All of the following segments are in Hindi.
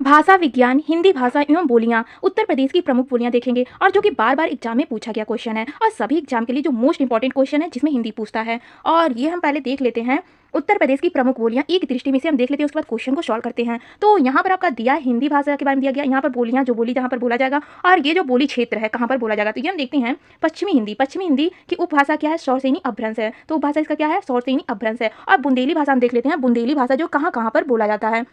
भाषा विज्ञान, हिंदी भाषा एवं बोलियां उत्तर प्रदेश की प्रमुख बोलियां देखेंगे और जो कि बार बार एग्जाम में पूछा गया क्वेश्चन है और सभी एग्जाम के लिए जो मोस्ट इंपॉर्टेंट क्वेश्चन है जिसमें हिंदी पूछता है। और ये हम पहले देख लेते हैं उत्तर प्रदेश की प्रमुख बोलियां एक दृष्टि में से हम देख लेते हैं, उसके बाद क्वेश्चन को सॉल्व करते हैं। तो यहाँ पर आपका दिया है हिंदी भाषा के बारे में दिया गया, यहाँ पर बोलियां जो बोली जहाँ पर बोला जाएगा और ये जो बोली क्षेत्र है कहाँ पर बोला जाएगा। तो ये हम देखते हैं पश्चिमी हिंदी। पश्चिमी हिंदी की उपभाषा क्या है? सौरसेनी अपभ्रंश है। तो उपभाषा इसका क्या है? सौरसेनी अपभ्रंश है। और बुंदेली भाषा हम देख लेते हैं, बुंदेली भाषा जो कहाँ कहाँ पर बोला जाता है।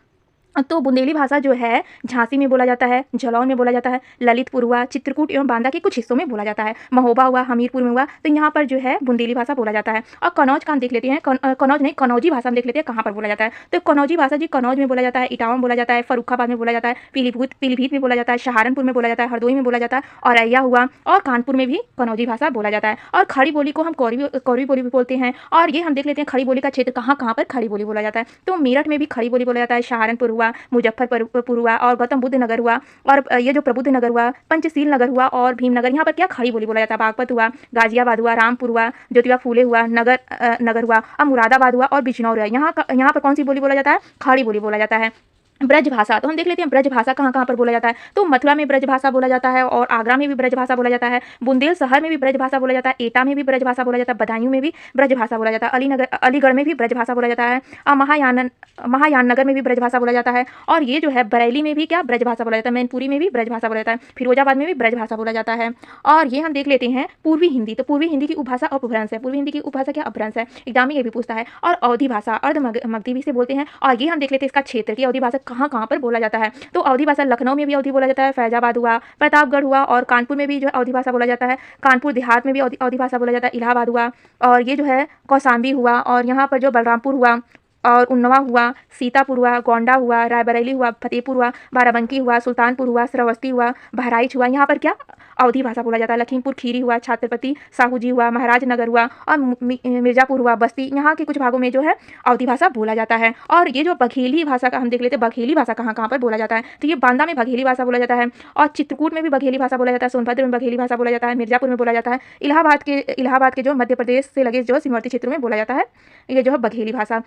तो बुंदेली भाषा जो है झांसी में बोला जाता है, जालौन में बोला जाता है, ललितपुर हुआ, चित्रकूट एवं बांदा के कुछ हिस्सों में बोला जाता है, महोबा हुआ, हमीरपुर में हुआ। तो यहाँ पर जो है बुंदेली भाषा बोला जाता है। और कनौज का हम देख लेते हैं, कनौज नहीं कनौजी भाषा हम देख लेते हैं कहाँ पर बोला जाता है। तो कनौजी भाषा जी कनौज में बोला जाता है, इटावा में बोला जाता है, फर्रुखाबाद में बोला जाता है, पीलीभीत में बोला जाता है, सहारनपुर में बोला जाता है, हरदोई में बोला जाता है, औरैया हुआ और कानपुर में भी कनौजी भाषा बोला जाता है। और खड़ी बोली को हम कौरवी बोली भी बोलते हैं। और ये हम देख लेते हैं खड़ी बोली का क्षेत्र कहाँ कहाँ पर खड़ी बोली बोला जाता है। तो मेरठ में भी खड़ी बोली बोला जाता है, सहारनपुर हुआ, मुजफ्फरपुर हुआ और गौतम बुद्ध नगर हुआ और ये जो प्रबुद्ध नगर हुआ, पंचशील नगर हुआ और भीमनगर, यहाँ पर क्या खड़ी बोली बोला जाता है। बागपत हुआ, गाजियाबाद हुआ, रामपुर हुआ, ज्योतिबा फूले हुआ, नगर हुआ और मुरादाबाद हुआ और बिजनौर हुआ। यहाँ पर कौन सी बोली बोला जाता है? खड़ी बोली बोला जाता है। ब्रज भाषा तो हम देख लेते हैं ब्रज भाषा कहाँ कहाँ पर बोला जाता है। तो मथुरा में ब्रज भाषा बोला जाता है और आगरा में भी ब्रज भाषा बोला जाता है, बुंदेल शहर में भी ब्रज भाषा बोला जाता है, एटा में भी ब्रज भाषा बोला जाता है, बदायूं में भी ब्रज भाषा बोला जाता है, अलीगढ़ में भी ब्रज भाषा बोला जाता है, और महायान नगर में भी ब्रज भाषा बोला जाता है। और ये जो है बरेली में भी क्या ब्रज भाषा बोला जाता है, मैनपुरी में भी ब्रज भाषा बोला जाता है, फिरोजाबाद में भी ब्रज भाषा बोला जाता है। और ये हम देख लेते हैं पूर्वी हिंदी। तो पूर्वी हिंदी की उपभाषा अपभ्रंश है। पूर्वी हिंदी की उपभाषा क्या? अपभ्रंश है। एग्जाम में ये भी पूछता है। और अवधी भाषा अर्ध मगधी भी से बोलते हैं। और ये हम देख लेते हैं इसका क्षेत्र की अवधी भाषा कहाँ कहाँ पर बोला जाता है। तो अवधी भाषा लखनऊ में भी अवधी बोला जाता है, फैजाबाद हुआ, प्रतापगढ़ हुआ और कानपुर में भी जो है अवधी भाषा बोला जाता है, कानपुर देहात में भी अवधी भाषा बोला जाता है, इलाहाबाद हुआ और ये जो है कौशाम्बी हुआ और यहाँ पर जो बलरामपुर हुआ और उन्नाव हुआ, सीतापुर हुआ, गोंडा हुआ, रायबरेली हुआ, फतेहपुर हुआ, बाराबंकी हुआ, सुल्तानपुर हुआ, श्रावस्ती हुआ, बहराइच हुआ, यहाँ पर क्या अवधी भाषा बोला जाता है। लखीमपुर खीरी हुआ, छत्रपति साहू जी हुआ, महाराजनगर हुआ और मिर्जापुर हुआ, बस्ती, यहाँ के कुछ भागों में जो है अवधी भाषा बोला जाता है। और ये जो बघेली भाषा का हम देख लेते हैं, बघेली भाषा कहाँ कहाँ पर बोला जाता है। तो ये बांदा में बघेली भाषा बोला जाता है और चित्रकूट में भी बघेली भाषा बोला जाता है, सोनभद्र में बघेली भाषा बोला जाता है, मिर्जापुर में बोला जाता है, इलाहाबाद के जो मध्य प्रदेश से लगे जो सीमावर्ती क्षेत्रों में बोला जाता है ये जो है बघेली भाषा।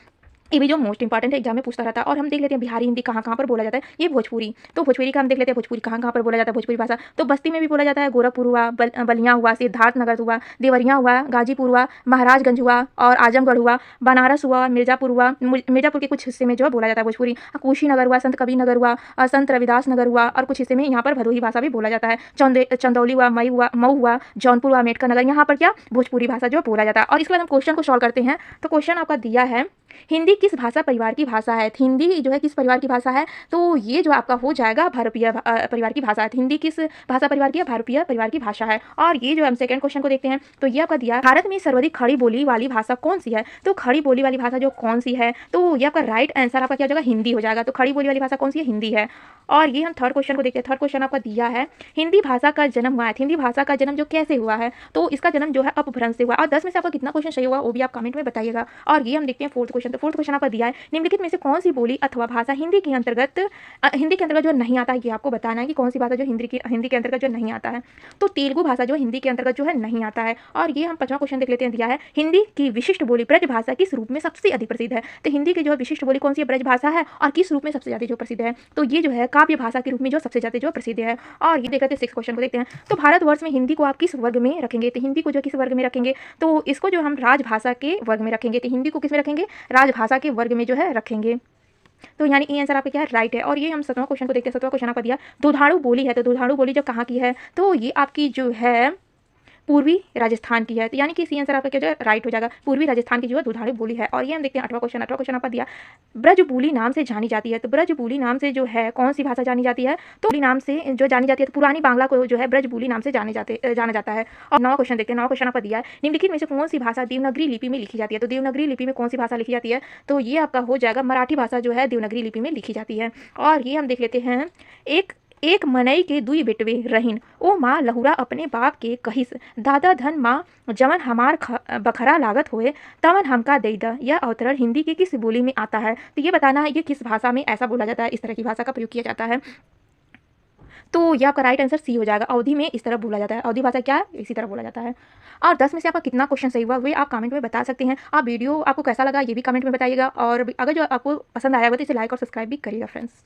ये भी जो मोस्ट इंपॉर्टेंट है एग्जाम में पूछता रहता है। और हम देख लेते हैं बिहारी हिंदी कहाँ कहाँ पर बोला जाता है। ये भोजपुरी, तो भोजपुरी का हम देख लेते हैं भोजपुरी कहाँ कहाँ पर बोला जाता है। भोजपुरी भाषा तो बस्ती में भी बोला जाता है, गोरखपुर हुआ, बलिया हुआ, सिद्धार्थनगर हुआ, देवरिया हुआ, गाजीपुर हुआ, महाराजगंज हुआ और आजमगढ़ हुआ, बनारस हुआ, मिर्जापुर हुआ, मिर्जापुर के कुछ हिस्से में जो बोला जाता है भोजपुरी, कुशीनगर हुआ, संत कबीर नगर हुआ, संत रविदास नगर हुआ और कुछ हिस्से में यहाँ पर भदोही भाषा भी बोला जाता है, चंदौली हुआ, मऊ हुआ, जौनपुर हुआ, अम्बेडकर नगर, यहाँ पर क्या भोजपुरी भाषा जो बोला जाता है। और इसके बाद हम क्वेश्चन को सॉल्व करते हैं। तो क्वेश्चन आपका दिया है हिंदी किस भाषा परिवार की भाषा है। हिंदी जो है किस परिवार की भाषा है? तो ये जो आपका हो जाएगा भारतीय परिवार की भाषा है। हिंदी किस भाषा परिवार की है? भारतीय परिवार की भाषा है। और ये जो हम सेकंड क्वेश्चन को देखते हैं तो ये आपका दिया भारत में सर्वाधिक खड़ी बोली वाली भाषा कौन सी है। तो खड़ी बोली वाली भाषा जो कौन सी है, तो ये आपका राइट आंसर आपका क्या हो जाएगा? हिंदी हो जाएगा। तो खड़ी बोली वाली भाषा कौन सी है? हिंदी है। और ये हम थर्ड क्वेश्चन को देखते हैं। थर्ड क्वेश्चन आपका दिया है हिंदी भाषा का जन्म हुआ है। हिंदी भाषा का जन्म जो कैसे हुआ है, तो इसका जन्म जो है अपभ्रंश से हुआ। और 10 में से आपका कितना क्वेश्चन सही हुआ वो भी आप कमेंट में बताइएगा। और ये हम देखते हैं फोर्थ क्वेश्चन। तो फोर्थ क्वेश्चन आपका दिया है निम्नलिखित में से कौन सी बोली अथवा भाषा हिंदी के अंतर्गत जो नहीं आता है। ये आपको बताना है कि कौन सी भाषा जो हिंदी के अंतर्गत जो नहीं आता है। तो तेलुगु भाषा जो हिंदी के अंतर्गत जो है नहीं आता है। और ये हम 5वां क्वेश्चन देख लेते हैं। दिया है हिंदी की विशिष्ट बोली ब्रज भाषा किस रूप में सबसे अधिक प्रसिद्ध है। तो हिंदी की जो विशिष्ट बोली कौन सी ब्रज भाषा है और किस रूप में सबसे ज्यादा जो प्रसिद्ध है, तो ये जो है काव्य भाषा के रूप में जो सबसे ज्यादा जो प्रसिद्ध है। और ये देख लेते हैं 6 क्वेश्चन को देखते हैं। तो भारतवर्ष में हिंदी को आप किस वर्ग में रखेंगे। तो हिंदी को जो किस वर्ग में रखेंगे, तो इसको जो हम राजभाषा के वर्ग में रखेंगे। तो हिंदी को किस में रखेंगे? राजभाषा के वर्ग में जो है रखेंगे। तो यानी ये आंसर आपका क्या है? राइट है। और ये हम 7वां क्वेश्चन को देखते हैं। 7वां क्वेश्चन आपका दिया दुधारू बोली है। तो दुधारू बोली जो कहाँ की है, तो ये आपकी जो है पूर्वी राजस्थान की है। तो यानी कि सी आंसर आपका क्या जो है राइट हो जाएगा। पूर्वी राजस्थान की जो है दुधारू बोली है। और ये हम देखते हैं 8वां क्वेश्चन। 8वां क्वेश्चन आपका दिया ब्रज बोली नाम से जानी जाती है। तो ब्रज बोली नाम से जो है कौन सी भाषा जानी जाती है, तो बोली नाम से जो जानी जाती है, तो पुरानी बांग्ला को जो है ब्रज बोली नाम से जाना जाता है। और 9वां क्वेश्चन देखते हैं। 9वां क्वेश्चन आपका दिया है निम्नलिखित में से कौन सी भाषा देवनागरी लिपि में लिखी जाती है। तो देवनागरी लिपि में कौन सी भाषा लिखी जाती है, तो ये आपका हो जाएगा मराठी भाषा जो है देवनागरी लिपि में लिखी जाती है। और ये हम देख लेते हैं एक मनई के दुई बेटवे रहीन ओ माँ लहुरा अपने बाप के कहिस दादा धन माँ जमन हमार बखरा लागत हुए तमन हमका दे द। यह अवतरण हिंदी की किस बोली में आता है। तो ये बताना है ये किस भाषा में ऐसा बोला जाता है, इस तरह की भाषा का प्रयोग किया जाता है। तो ये आपका राइट आंसर सी हो जाएगा। अवधि में इस तरह बोला जाता है। अवधि भाषा क्या है? इसी तरह बोला जाता है। और 10 में से आपका कितना क्वेश्चन सही हुआ वे आप कमेंट में बता सकते हैं। आप वीडियो आपको कैसा लगा ये भी कमेंट में बताइएगा। और अगर जो आपको पसंद आया हो तो इसे लाइक और सब्सक्राइब भी करिएगा फ्रेंड्स।